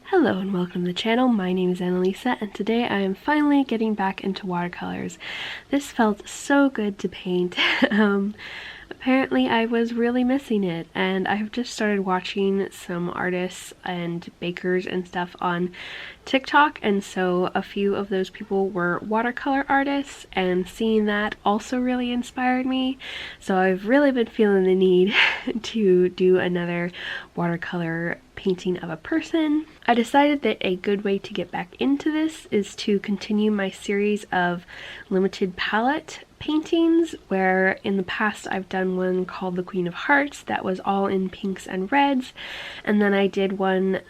Hello and welcome to the channel. My name is Annalisa and today I am finally getting back into watercolors. This felt so good to paint. Apparently I was really missing it, and I have just started watching some artists and bakers and stuff on TikTok, and so a few of those people were watercolor artists, and seeing that also really inspired me. So I've really been feeling the need to do another watercolor painting of a person. I decided that a good way to get back into this is to continue my series of limited palette paintings, where in the past I've done one called the Queen of Hearts that was all in pinks and reds, and then I did one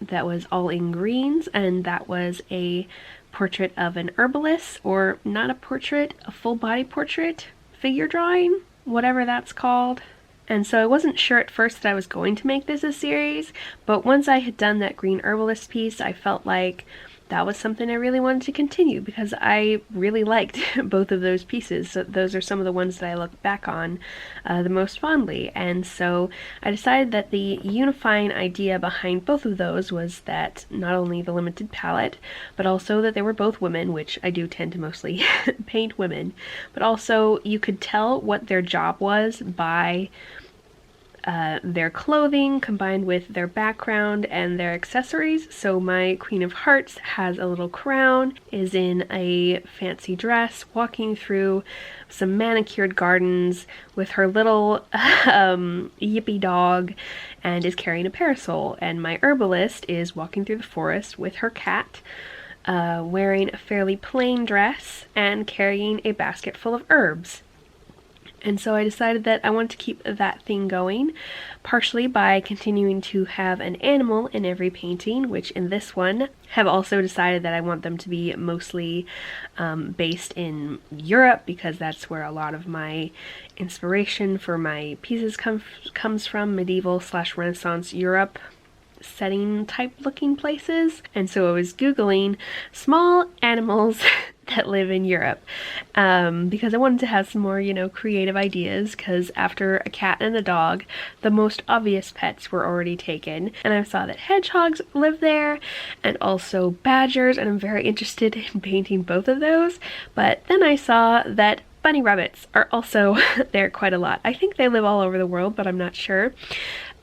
that was all in greens, and that was a portrait of an herbalist, or not a portrait, a full body portrait, figure drawing, whatever that's called. And so I wasn't sure at first that I was going to make this a series, but once I had done that green herbalist piece, I felt like that was something I really wanted to continue because I really liked both of those pieces. So those are some of the ones that I look back on the most fondly. And so I decided that the unifying idea behind both of those was that not only the limited palette, but also that they were both women, which I do tend to mostly paint women, but also you could tell what their job was by their clothing combined with their background and their accessories. So my Queen of Hearts has a little crown, is in a fancy dress, walking through some manicured gardens with her little yippy dog, and is carrying a parasol. And my herbalist is walking through the forest with her cat, wearing a fairly plain dress and carrying a basket full of herbs. And so I decided that I wanted to keep that theme going, partially by continuing to have an animal in every painting, which in this one have also decided that I want them to be mostly based in Europe, because that's where a lot of my inspiration for my pieces comes from, medieval / Renaissance Europe setting type looking places. And so I was Googling small animals that live in Europe, because I wanted to have some more, creative ideas, because after a cat and a dog, the most obvious pets were already taken, and I saw that hedgehogs live there, and also badgers, and I'm very interested in painting both of those. But then I saw that bunny rabbits are also there quite a lot. I think they live all over the world, but I'm not sure.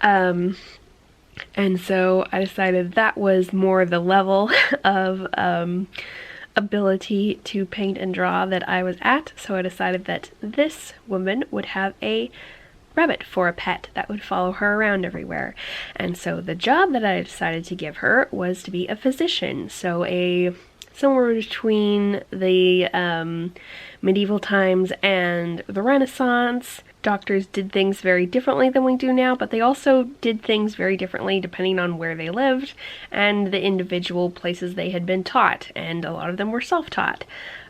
And so I decided that was more the level of ability to paint and draw that I was at. So I decided that this woman would have a rabbit for a pet that would follow her around everywhere. And so the job that I decided to give her was to be a physician. So somewhere between the medieval times and the Renaissance. Doctors did things very differently than we do now, but they also did things very differently depending on where they lived and the individual places they had been taught, and a lot of them were self-taught.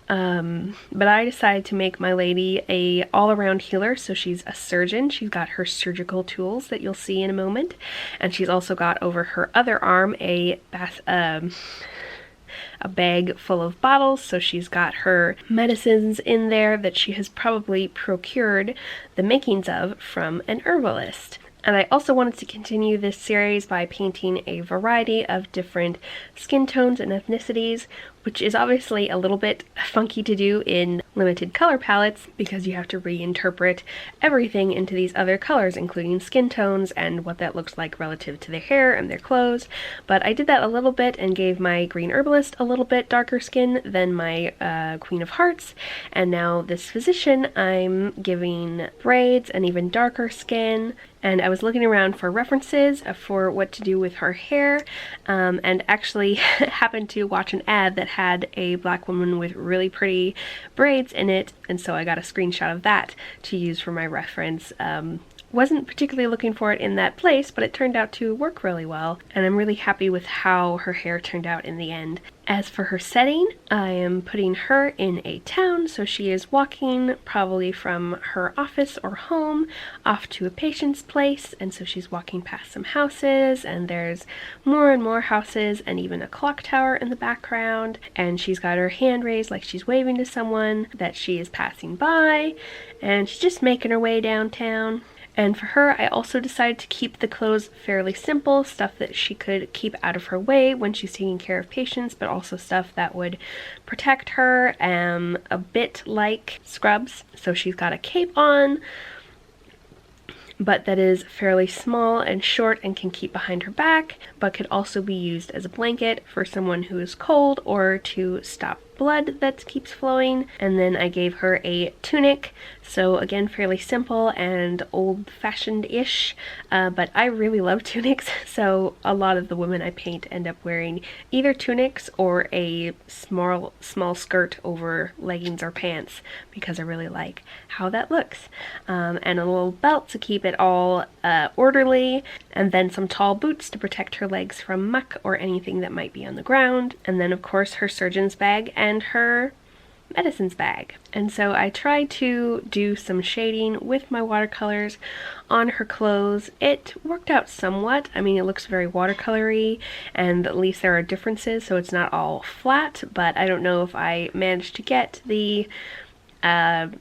But I decided to make my lady a all-around healer, so she's a surgeon. She's got her surgical tools that you'll see in a moment, and she's also got over her other arm a bag full of bottles, so she's got her medicines in there that she has probably procured the makings of from an herbalist. And I also wanted to continue this series by painting a variety of different skin tones and ethnicities, which is obviously a little bit funky to do in limited color palettes because you have to reinterpret everything into these other colors, including skin tones and what that looks like relative to their hair and their clothes. But I did that a little bit and gave my green herbalist a little bit darker skin than my Queen of Hearts, and now this physician I'm giving braids and even darker skin. And I was looking around for references for what to do with her hair, and actually happened to watch an ad that had a black woman with really pretty braids in it, and so I got a screenshot of that to use for my reference. Wasn't particularly looking for it in that place, but it turned out to work really well, and I'm really happy with how her hair turned out in the end. As for her setting, I am putting her in a town, so she is walking probably from her office or home off to a patient's place, and so she's walking past some houses, and there's more and more houses and even a clock tower in the background, and she's got her hand raised like she's waving to someone that she is passing by, and she's just making her way downtown. And for her, I also decided to keep the clothes fairly simple, stuff that she could keep out of her way when she's taking care of patients, but also stuff that would protect her, a bit like scrubs. So she's got a cape on, but that is fairly small and short and can keep behind her back, but could also be used as a blanket for someone who is cold or to stop blood that keeps flowing. And then I gave her a tunic, so again fairly simple and old-fashioned-ish, but I really love tunics, so a lot of the women I paint end up wearing either tunics or a small skirt over leggings or pants because I really like how that looks. And a little belt to keep it all orderly, and then some tall boots to protect her legs from muck or anything that might be on the ground, and then of course her surgeon's bag and her medicines bag. And so I tried to do some shading with my watercolors on her clothes. It worked out somewhat. I mean, it looks very watercolory, and at least there are differences, so it's not all flat, but I don't know if I managed to get the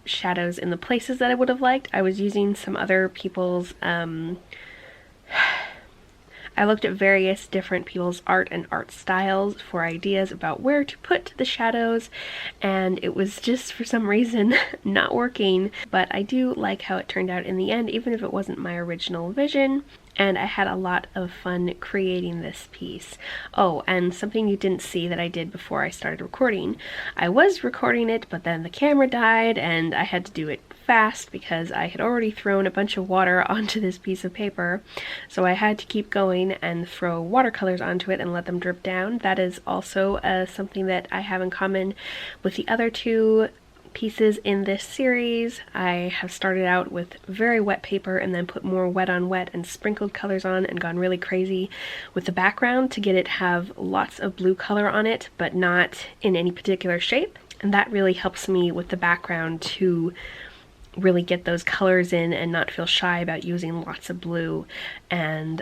shadows in the places that I would have liked. I was using some other people's I looked at various different people's art and art styles for ideas about where to put the shadows, and it was just for some reason not working, but I do like how it turned out in the end, even if it wasn't my original vision. And I had a lot of fun creating this piece. Oh, and something you didn't see that I did before I started recording. I was recording it, but then the camera died and I had to do it fast because I had already thrown a bunch of water onto this piece of paper. So I had to keep going and throw watercolors onto it and let them drip down. That is also something that I have in common with the other two pieces in this series. I have started out with very wet paper and then put more wet on wet and sprinkled colors on and gone really crazy with the background to get it have lots of blue color on it, but not in any particular shape. And that really helps me with the background to really get those colors in and not feel shy about using lots of blue, and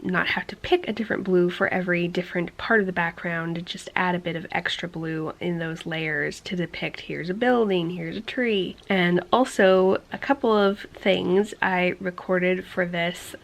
not have to pick a different blue for every different part of the background, just add a bit of extra blue in those layers to depict here's a building, here's a tree. And also a couple of things I recorded for this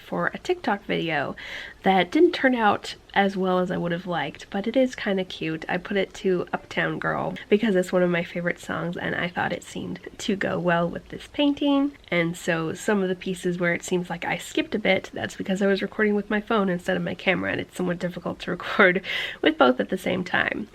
for a TikTok video that didn't turn out as well as I would have liked, but it is kind of cute. I put it to Uptown Girl because it's one of my favorite songs and I thought it seemed to go well with this painting. And so some of the pieces where it seems like I skipped a bit, that's because I was recording with my phone instead of my camera, and it's somewhat difficult to record with both at the same time.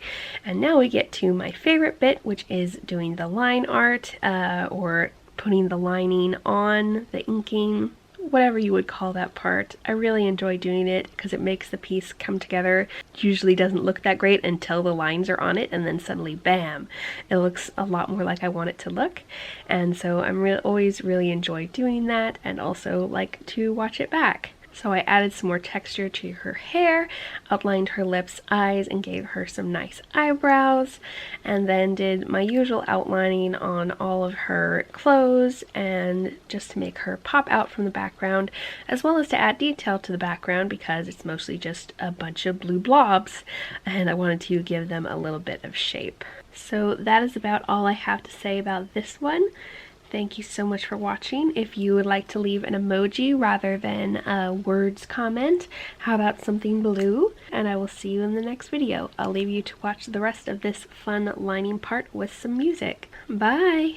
And now we get to my favorite bit, which is doing the line art, or putting the lining on, the inking, whatever you would call that part. I really enjoy doing it because it makes the piece come together. It usually doesn't look that great until the lines are on it, and then suddenly bam, it looks a lot more like I want it to look. And so I'm always really enjoy doing that, and also like to watch it back. So I added some more texture to her hair, outlined her lips, eyes, and gave her some nice eyebrows, and then did my usual outlining on all of her clothes, and just to make her pop out from the background, as well as to add detail to the background because it's mostly just a bunch of blue blobs, and I wanted to give them a little bit of shape. So that is about all I have to say about this one. Thank you so much for watching. If you would like to leave an emoji rather than a words comment, how about something blue? And I will see you in the next video. I'll leave you to watch the rest of this fun lining part with some music. Bye!